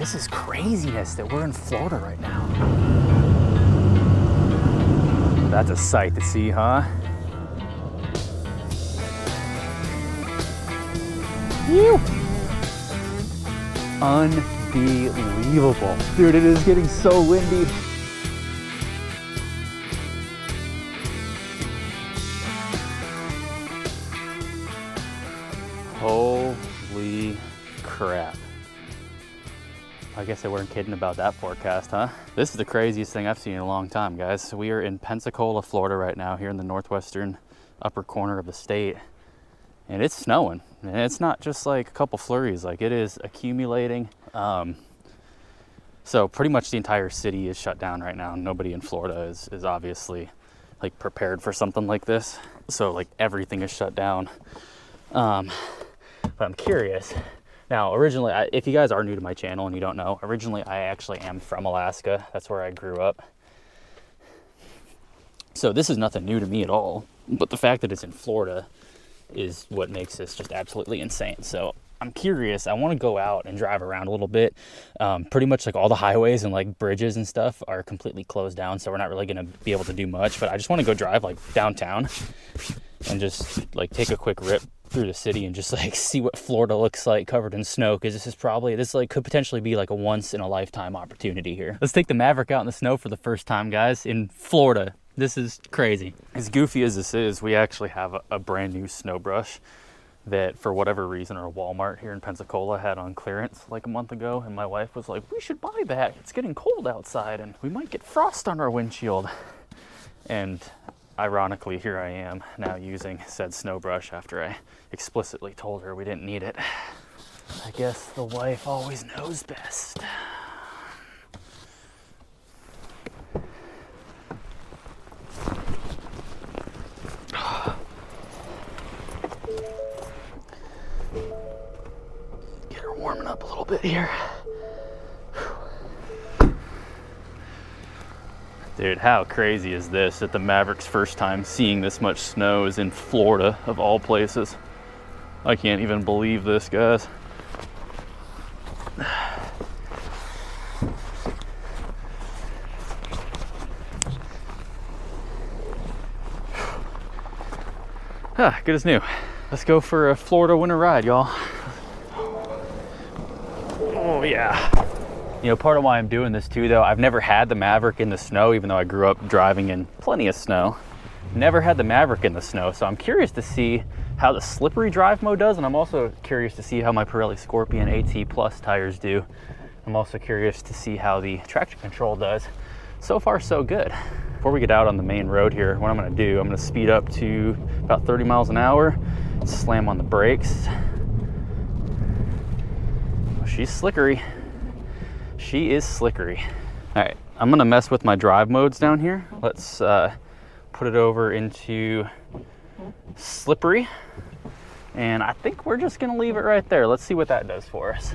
This is craziness that we're in Florida right now. That's a sight to see, huh? Whew. Unbelievable. Dude, it is getting so windy. Holy crap. I guess they weren't kidding about that forecast, huh? This is the craziest thing I've seen in a long time, guys. So we are in Pensacola, Florida right now, here in the northwestern upper corner of the state. And it's snowing. And it's not just like a couple flurries, like it is accumulating. So pretty much the entire city is shut down right now. Nobody in Florida is obviously like prepared for something like this. So like everything is shut down. But I'm curious. Now, originally, if you guys are new to my channel and you don't know, originally I actually am from Alaska. That's where I grew up. So this is nothing new to me at all. But the fact that it's in Florida is what makes this just absolutely insane. So I'm curious. I want to go out and drive around a little bit. Pretty much like all the highways and like bridges and stuff are completely closed down. So we're not really going to be able to do much. But I just want to go drive like downtown and just like take a quick rip through the city and just like see what Florida looks like covered in snow, because this like could potentially be like a once in a lifetime opportunity here. Let's take the Maverick out in the snow for the first time, guys, in Florida. This is crazy. As goofy as this is, we actually have a brand new snow brush that for whatever reason our Walmart here in Pensacola had on clearance like a month ago, and my wife was like, we should buy that, it's getting cold outside and we might get frost on our windshield. And ironically, here I am now using said snow brush after I explicitly told her we didn't need it. I guess the wife always knows best. Get her warming up a little bit here. Dude, how crazy is this that the Maverick's first time seeing this much snow is in Florida, of all places? I can't even believe this, guys. Good as new. Let's go for a Florida winter ride, y'all. Oh, yeah. You know, part of why I'm doing this too, though, I've never had the Maverick in the snow, even though I grew up driving in plenty of snow. Never had the Maverick in the snow, so I'm curious to see how the slippery drive mode does, and I'm also curious to see how my Pirelli Scoropion AT Plus tires do. I'm also curious to see how the traction control does. So far, so good. Before we get out on the main road here, what I'm gonna do, I'm gonna speed up to about 30 miles an hour, slam on the brakes. Oh, she's slickery. She is slickery. All right, I'm gonna mess with my drive modes down here. Let's put it over into slippery. And I think we're just gonna leave it right there. Let's see what that does for us.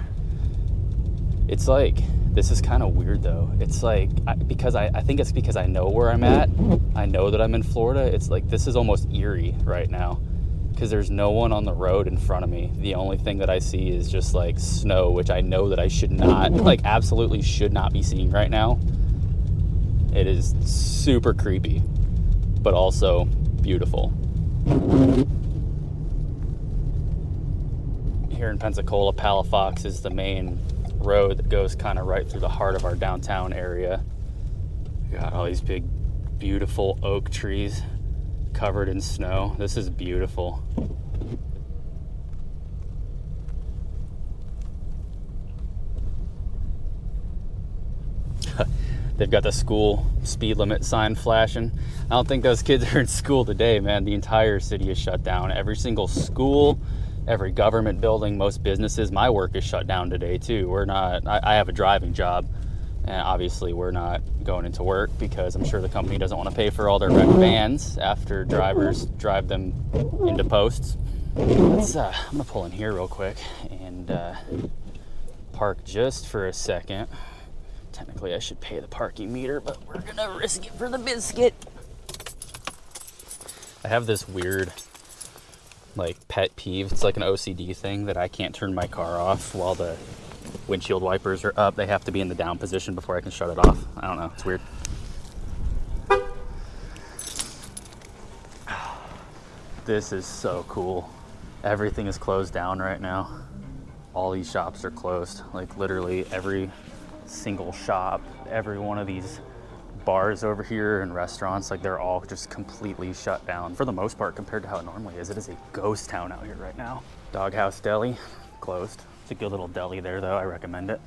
It's like, this is kind of weird though. It's like, because I think it's because I know where I'm at. I know that I'm in Florida. It's like, this is almost eerie right now, because there's no one on the road in front of me. The only thing that I see is just like snow, which I know that I should not, like absolutely should not be seeing right now. It is super creepy, but also beautiful. Here in Pensacola, Palafox is the main road that goes kind of right through the heart of our downtown area. We got all these big, beautiful oak trees covered in snow. This is beautiful. They've got the school speed limit sign flashing. I don't think those kids are in school today, man. The entire city is shut down. Every single school, every government building, most businesses. My work is shut down today too. We're not, I have a driving job, and obviously we're not going into work because I'm sure the company doesn't want to pay for all their wrecked vans after drivers drive them into posts. Let's, I'm gonna pull in here real quick and park just for a second. Technically I should pay the parking meter, but we're gonna risk it for the biscuit. I have this weird like pet peeve. It's like an OCD thing that I can't turn my car off while the Windshield wipers are up. They have to be in the down position before I can shut it off. I don't know, it's weird. This is so cool. Everything is closed down right now. All these shops are closed. Like literally every single shop, every one of these bars over here and restaurants, like they're all just completely shut down for the most part compared to how it normally is. It is a ghost town out here right now. Doghouse Deli, closed. It's a good little deli there though, I recommend it.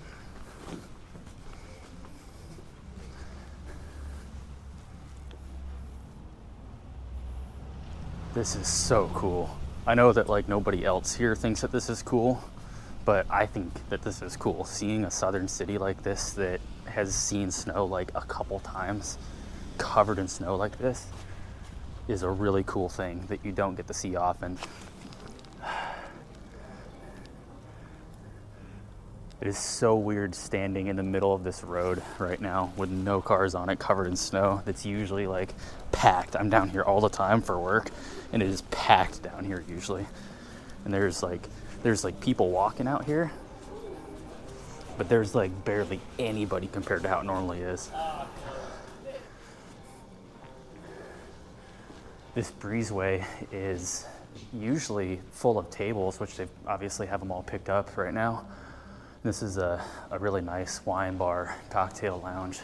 This is so cool. I know that like nobody else here thinks that this is cool, but I think that this is cool. Seeing a southern city like this that has seen snow like a couple times, covered in snow like this, is a really cool thing that you don't get to see often. It is so weird standing in the middle of this road right now with no cars on it, covered in snow. That's usually like packed. I'm down here all the time for work, and it is packed down here usually. And there's like people walking out here, but there's like barely anybody compared to how it normally is. This breezeway is usually full of tables, which they obviously have them all picked up right now. This is a really nice wine bar, cocktail lounge.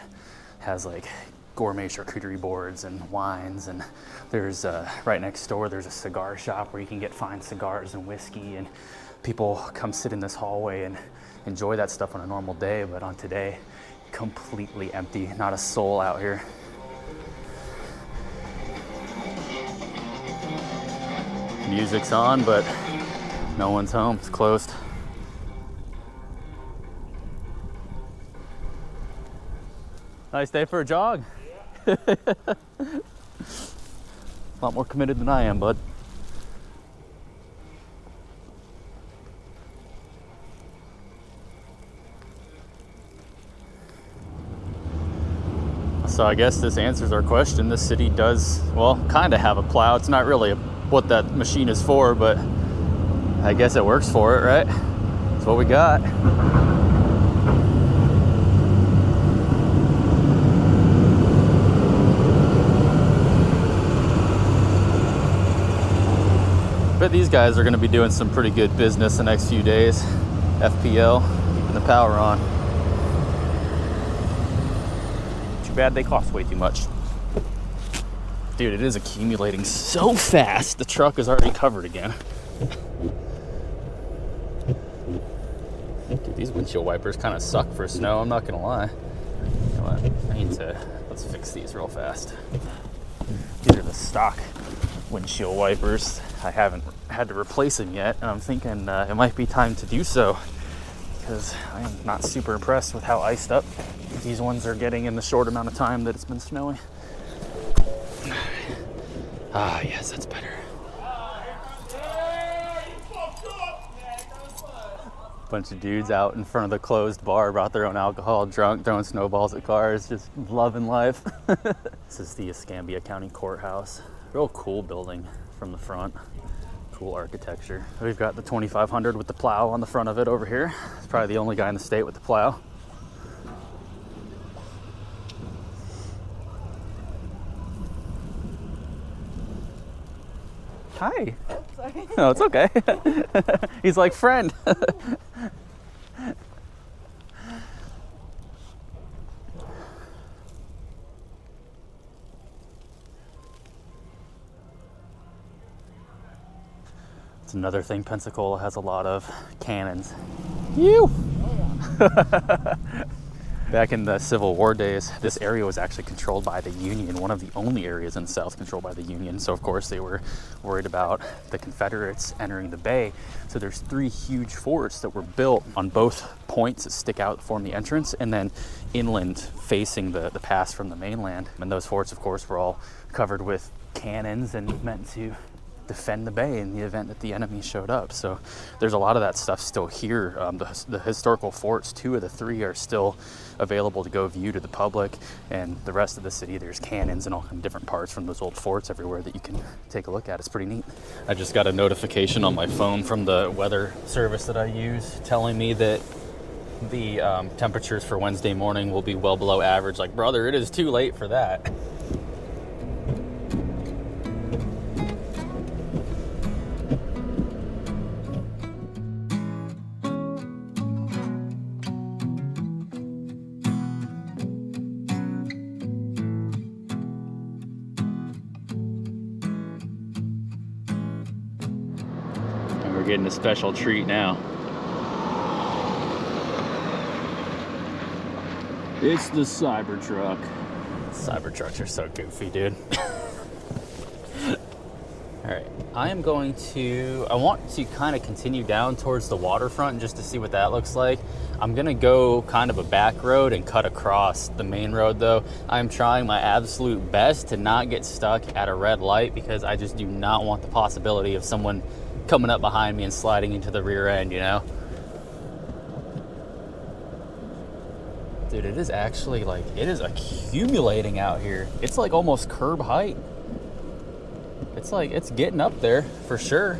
Has like gourmet charcuterie boards and wines, and there's right next door there's a cigar shop where you can get fine cigars and whiskey, and people come sit in this hallway and enjoy that stuff on a normal day, but on today, completely empty, not a soul out here. Music's on, but no one's home, it's closed. Nice day for a jog. A lot more committed than I am, bud. So I guess this answers our question. This city does, well, kind of have a plow. It's not really what that machine is for, but I guess it works for it, right? That's what we got. But these guys are going to be doing some pretty good business the next few days. FPL, keeping the power on. Too bad they cost way too much. Dude, it is accumulating so fast. The truck is already covered again. Dude, these windshield wipers kind of suck for snow, I'm not going to lie. You know what? I need to, let's fix these real fast. These are the stock windshield wipers. I haven't had to replace them yet, and I'm thinking it might be time to do so, because I am not super impressed with how iced up these ones are getting in the short amount of time that it's been snowing. Ah, yes, that's better. Bunch of dudes out in front of the closed bar, brought their own alcohol, drunk, throwing snowballs at cars, just loving life. This is the Escambia County Courthouse. Real cool building from the front. Cool architecture. We've got the 2500 with the plow on the front of it over here. It's probably the only guy in the state with the plow. Hi. Sorry. No, it's okay. He's like, friend. It's another thing Pensacola has a lot of, cannons. Ew! Back in the Civil War days, this area was actually controlled by the Union, one of the only areas in the South controlled by the Union. So of course they were worried about the Confederates entering the bay. So there's 3 huge forts that were built on both points that stick out, form the entrance, and then inland facing the pass from the mainland. And those forts, of course, were all covered with cannons and meant to defend the bay in the event that the enemy showed up. So there's a lot of that stuff still here. The historical forts, 2 of the 3 are still available to go view to the public, and the rest of the city, there's cannons and all kinds of different parts from those old forts everywhere that you can take a look at. It's pretty neat. I just got a notification on my phone from the weather service that I use telling me that the temperatures for Wednesday morning will be well below average. Like, brother, it is too late for that. And we're getting a special treat now. It's the Cybertruck. Cybertrucks are so goofy, dude. All right, I want to kind of continue down towards the waterfront just to see what that looks like. I'm gonna go kind of a back road and cut across the main road though. I'm trying my absolute best to not get stuck at a red light because I just do not want the possibility of someone coming up behind me and sliding into the rear end, you know? Dude, it is actually like, it is accumulating out here. It's like almost curb height. It's like, it's getting up there for sure.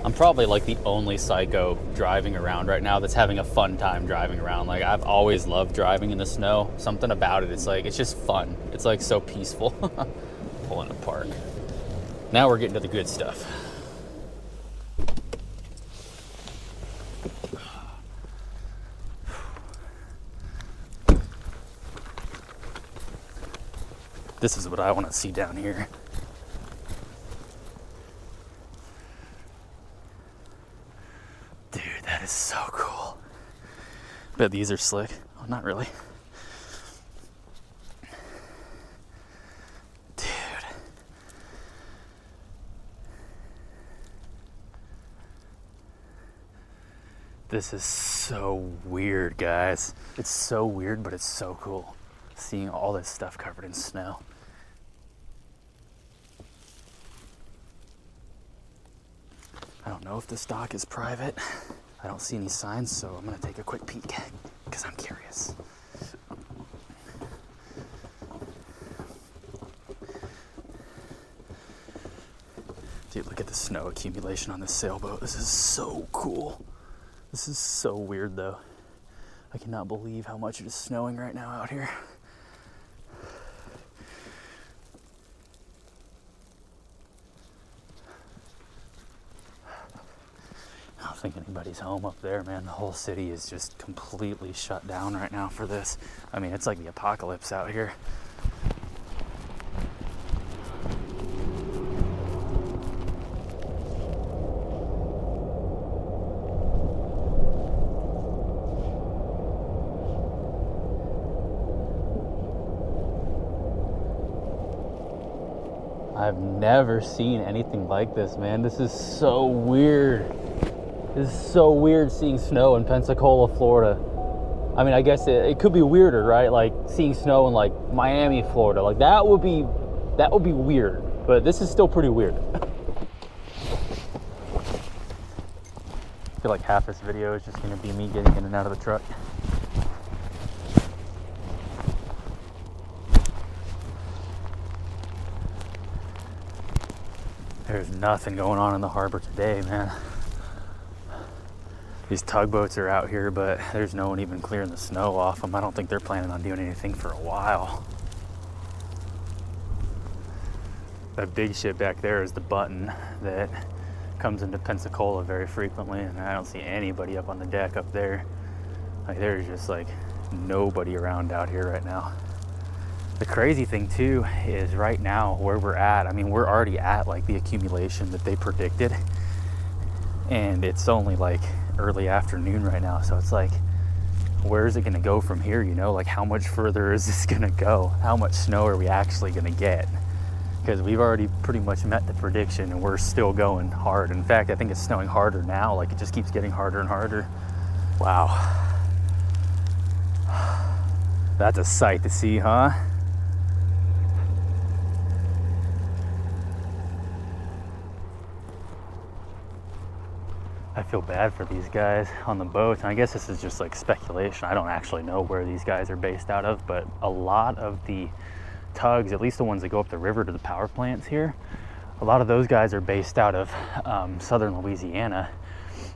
I'm probably like the only psycho driving around right now that's having a fun time driving around. Like, I've always loved driving in the snow. Something about it, it's like, it's just fun. It's like so peaceful. Pulling apart. Now we're getting to the good stuff. This is what I want to see down here. Dude, that is so cool. Bet these are slick. Oh, not really. Dude. This is so weird, guys. It's so weird, but it's so cool. Seeing all this stuff covered in snow. I don't know if this dock is private. I don't see any signs, so I'm gonna take a quick peek because I'm curious. Dude, look at the snow accumulation on this sailboat. This is so cool. This is so weird though. I cannot believe how much it is snowing right now out here. I don't think anybody's home up there, man. The whole city is just completely shut down right now for this. I mean, it's like the apocalypse out here. I've never seen anything like this, man. This is so weird. This is so weird seeing snow in Pensacola, Florida. I mean, I guess it could be weirder, right? Like seeing snow in like Miami, Florida. Like that would be weird, but this is still pretty weird. I feel like half this video is just gonna be me getting in and out of the truck. There's nothing going on in the harbor today, man. These tugboats are out here, but there's no one even clearing the snow off them. I don't think they're planning on doing anything for a while. That big ship back there is the Button that comes into Pensacola very frequently, and I don't see anybody up on the deck up there. Like, there's just like nobody around out here right now. The crazy thing too is right now where we're at, I mean, we're already at like the accumulation that they predicted, and it's only like early afternoon right now. So it's like, where is it gonna go from here? You know, like how much further is this gonna go? How much snow are we actually gonna get? Because we've already pretty much met the prediction and we're still going hard. In fact, I think it's snowing harder now. Like it just keeps getting harder and harder. Wow. That's a sight to see, huh? I feel bad for these guys on the boats, and I guess this is just like speculation. I don't actually know where these guys are based out of, but a lot of the tugs, at least the ones that go up the river to the power plants here, a lot of those guys are based out of southern Louisiana.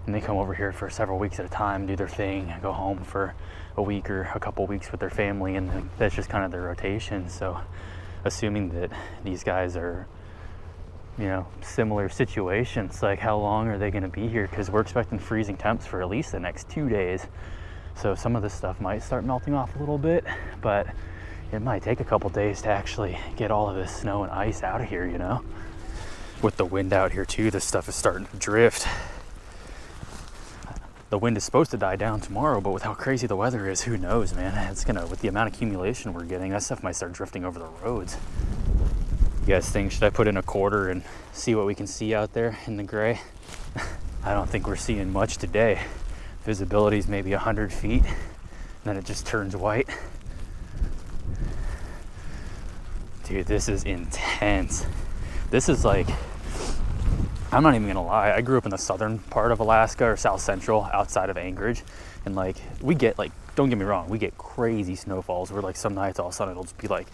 and they come over here for several weeks at a time, do their thing, go home for a week or a couple weeks with their family, and then that's just kind of their rotation. So assuming that these guys are, you know, similar situations, like how long are they going to be here? Because we're expecting freezing temps for at least the next 2 days. So some of this stuff might start melting off a little bit, but it might take a couple days to actually get all of this snow and ice out of here, you know? With the wind out here too, this stuff is starting to drift. The wind is supposed to die down tomorrow, but with how crazy the weather is, who knows, man? It's gonna, with the amount of accumulation we're getting, that stuff might start drifting over the roads. You guys think, should I put in a quarter and see what we can see out there in the gray? I don't think we're seeing much today. Visibility is maybe 100 feet, and then it just turns white. Dude, this is intense. This is like, I'm not even gonna lie, I grew up in the southern part of Alaska, or south central, outside of Anchorage, and like, we get like, don't get me wrong, we get crazy snowfalls where like some nights all of a sudden it'll just be like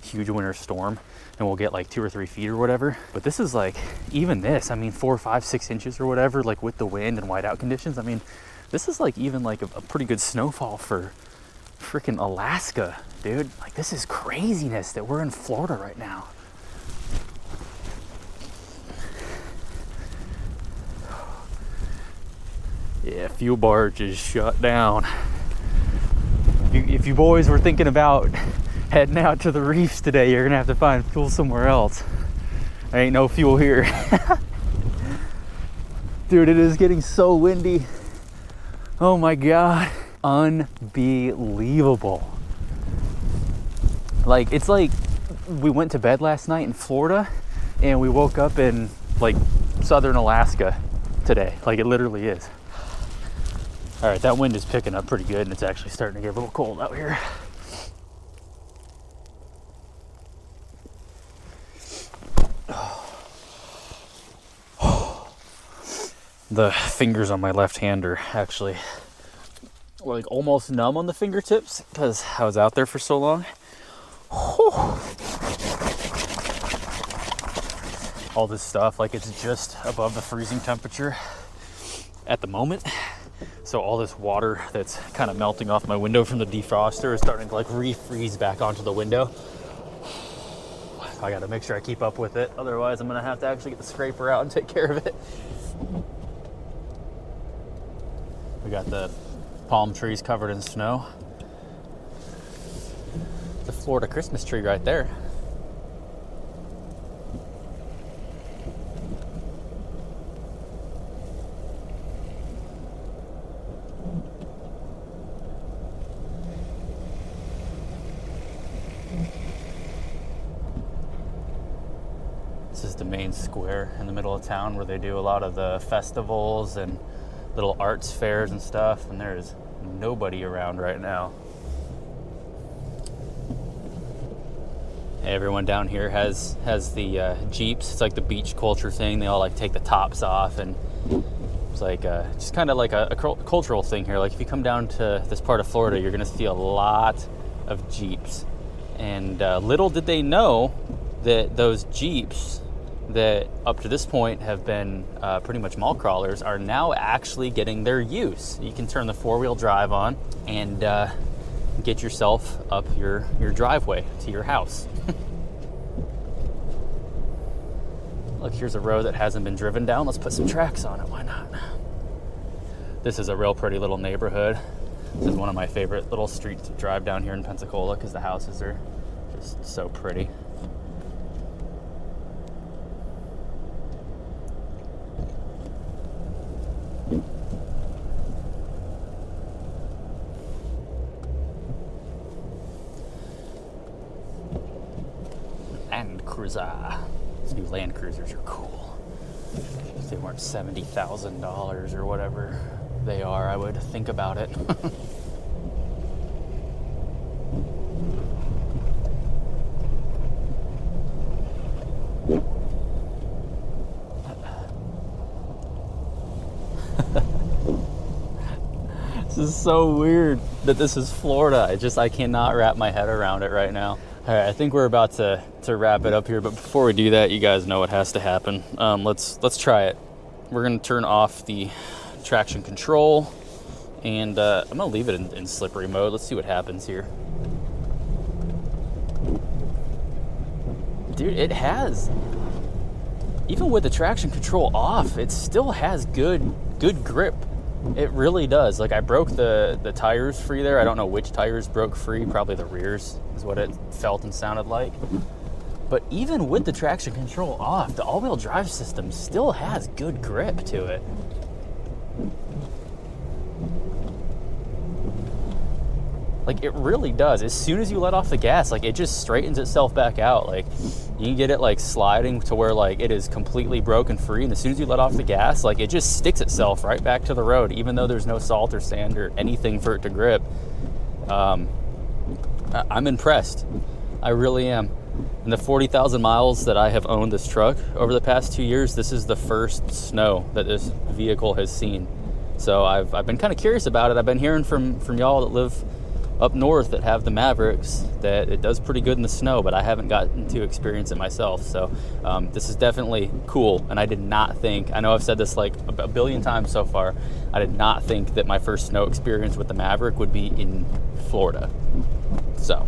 huge winter storm and we'll get like 2 or 3 feet or whatever. But this is like, even this, I mean 4, 5, 6 inches or whatever, like with the wind and whiteout conditions, I mean, this is like even like a pretty good snowfall for freaking Alaska, dude. Like, this is craziness that we're in Florida right now. Yeah, fuel barge is shut down. If you boys were thinking about heading out to the reefs today, you're gonna have to find fuel somewhere else. There ain't no fuel here. Dude, it is getting so windy. Oh my God, unbelievable. Like, it's like we went to bed last night in Florida and we woke up in like southern Alaska today. Like, it literally is. All right, that wind is picking up pretty good and it's actually starting to get a little cold out here. The fingers on my left hand are actually like almost numb on the fingertips because I was out there for so long. All this stuff, like, it's just above the freezing temperature at the moment. So all this water that's kind of melting off my window from the defroster is starting to like refreeze back onto the window. I gotta make sure I keep up with it. Otherwise, I'm gonna have to actually get the scraper out and take care of it. We got the palm trees covered in snow. The Florida Christmas tree right there. This is the main square in the middle of town where they do a lot of the festivals and little arts fairs and stuff, and there's nobody around right now. Everyone down here has the Jeeps. It's like the beach culture thing. They all like take the tops off, and it's like just kind of like a cultural thing here. Like, if you come down to this part of Florida, you're gonna see a lot of Jeeps. And little did they know that those Jeeps that up to this point have been pretty much mall crawlers are now actually getting their use. You can turn the 4-wheel drive on and get yourself up your driveway to your house. Look, here's a road that hasn't been driven down. Let's put some tracks on it, why not? This is a real pretty little neighborhood. This is one of my favorite little streets to drive down here in Pensacola because the houses are just so pretty. Land Cruiser. These new Land Cruisers are cool. If they weren't $70,000 or whatever they are, I would think about it. This is so weird that this is Florida. I cannot wrap my head around it right now. All right, I think we're about to wrap it up here, but before we do that, you guys know what has to happen. Let's try it. We're gonna turn off the traction control, and I'm gonna leave it in slippery mode. Let's see what happens here. Dude, it has, even with the traction control off, it still has good grip. It really does. Like, I broke the tires free there. I don't know which tires broke free. Probably the rears is what it felt and sounded like. But even with the traction control off, the all-wheel drive system still has good grip to it. Like, it really does. As soon as you let off the gas, like, it just straightens itself back out. Like, you can get it like sliding to where like it is completely broken free, and as soon as you let off the gas, like, it just sticks itself right back to the road, even though there's no salt or sand or anything for it to grip. I'm impressed. I really am. In the 40,000 miles that I have owned this truck over the past 2 years, this is the first snow that this vehicle has seen. So I've been kind of curious about it. I've been hearing from y'all that live up north that have the Mavericks that it does pretty good in the snow, but I haven't gotten to experience it myself. So this is definitely cool, and I did not think, I know I've said this like a billion times so far, I did not think that my first snow experience with the Maverick would be in Florida. So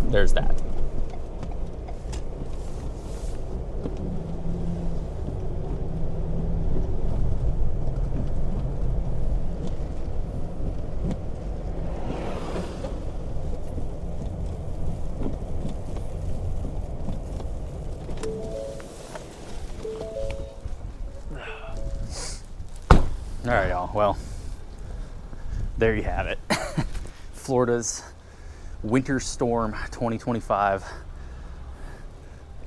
there's that. All right, y'all. Well, there you have it. Florida's winter storm 2025.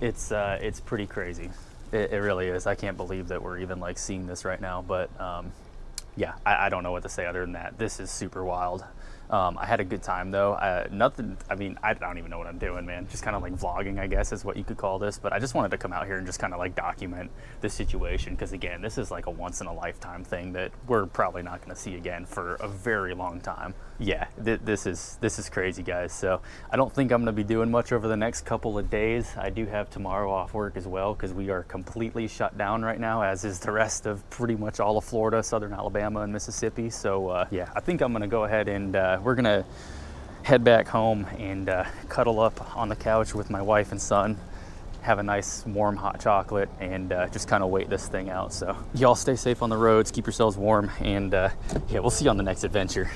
It's pretty crazy. It really is. I can't believe that we're even like seeing this right now. But yeah, I don't know what to say other than that. This is super wild. I had a good time though. Nothing, I mean, I don't even know what I'm doing, man. Just kind of like vlogging, I guess is what you could call this. But I just wanted to come out here and just kind of like document the situation. Because again, this is like a once in a lifetime thing that we're probably not going to see again for a very long time. Yeah, this is crazy, guys. So I don't think I'm going to be doing much over the next couple of days. I do have tomorrow off work as well because we are completely shut down right now, as is the rest of pretty much all of Florida, southern Alabama, and Mississippi. So yeah, I think I'm going to go ahead and we're going to head back home and cuddle up on the couch with my wife and son, have a nice warm hot chocolate, and just kind of wait this thing out. So y'all stay safe on the roads, keep yourselves warm, and yeah, we'll see you on the next adventure.